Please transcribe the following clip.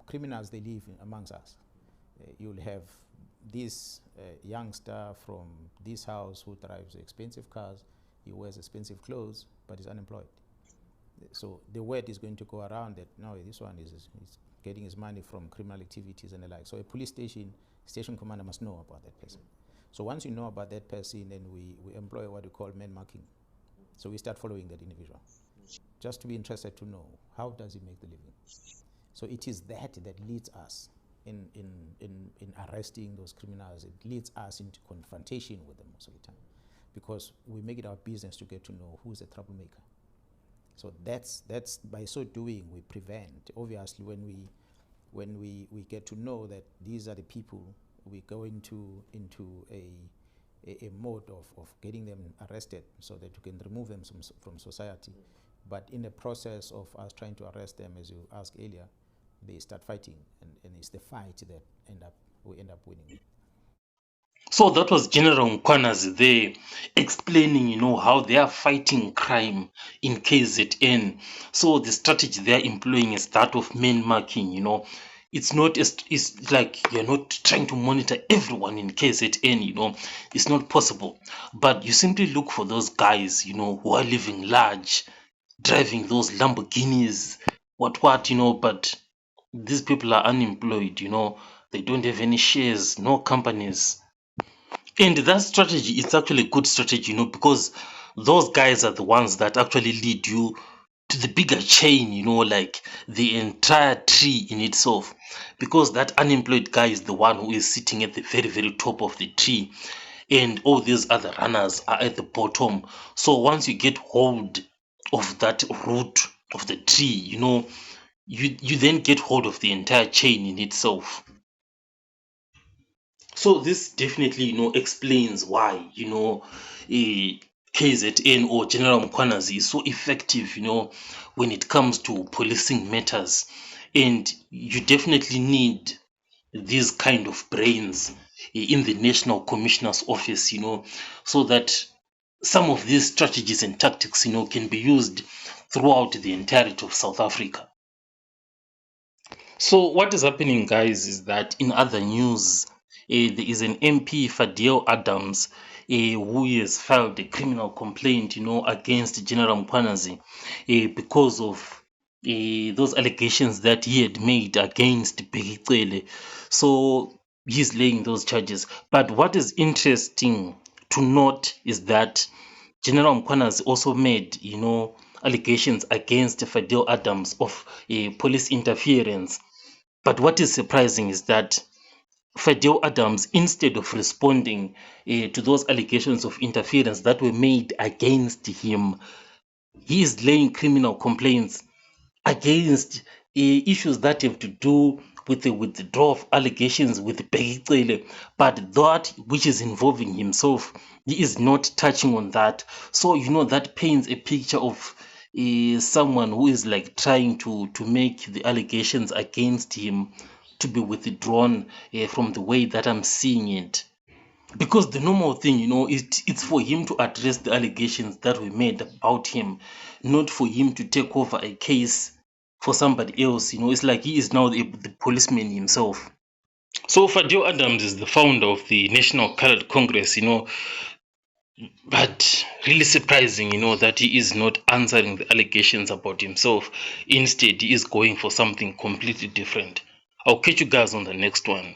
criminals, they live amongst us. You'll have this youngster from this house who drives expensive cars, he wears expensive clothes, but is unemployed. So the word is going to go around that, no, this one is getting his money from criminal activities and the like. So a police station commander must know about that person. So once you know about that person, then we employ what we call man marking. So we start following that individual, just to be interested to know, how does he make the living? So it is that leads us in arresting those criminals. It leads us into confrontation with them most of the time, because we make it our business to get to know who's a troublemaker. So that's by so doing we prevent. Obviously, when we get to know that these are the people, we go into a mode of getting them arrested so that we can remove them from society. But in the process of us trying to arrest them, as you asked earlier, they start fighting, and it's the fight that we end up winning. So that was General Mkhwanazi there explaining, how they are fighting crime in KZN. So the strategy they are employing is that of man marking, It's not, it's like you're not trying to monitor everyone in KZN, It's not possible. But you simply look for those guys, who are living large, driving those Lamborghinis, what, but these people are unemployed, They don't have any shares, no companies. And that strategy is actually a good strategy, because those guys are the ones that actually lead you to the bigger chain, like the entire tree in itself. Because that unemployed guy is the one who is sitting at the very, very top of the tree. And all these other runners are at the bottom. So once you get hold of that root of the tree, you then get hold of the entire chain in itself. So this definitely, explains why, KZN or General Mkhwanazi is so effective, when it comes to policing matters. And you definitely need these kind of brains in the National Commissioner's Office, so that some of these strategies and tactics, can be used throughout the entirety of South Africa. So what is happening, guys, is that in other news, there is an MP, Fadil Adams, who has filed a criminal complaint, against General Mkhwanazi because of those allegations that he had made against Bheki. So he's laying those charges. But what is interesting to note is that General Mkhwanazi also made, allegations against Fadil Adams of police interference. But what is surprising is that Fadil Adams, instead of responding to those allegations of interference that were made against him, he is laying criminal complaints against issues that have to do with the withdrawal of allegations with Bheki, but that which is involving himself, he is not touching on that. So that paints a picture of someone who is like trying to make the allegations against him to be withdrawn from the way that I'm seeing it. Because the normal thing, it's for him to address the allegations that were made about him, not for him to take over a case for somebody else. It's like he is now the policeman himself. So Fadil Adams is the founder of the National Colored Congress, but really surprising, that he is not answering the allegations about himself. Instead, he is going for something completely different. I'll catch you guys on the next one.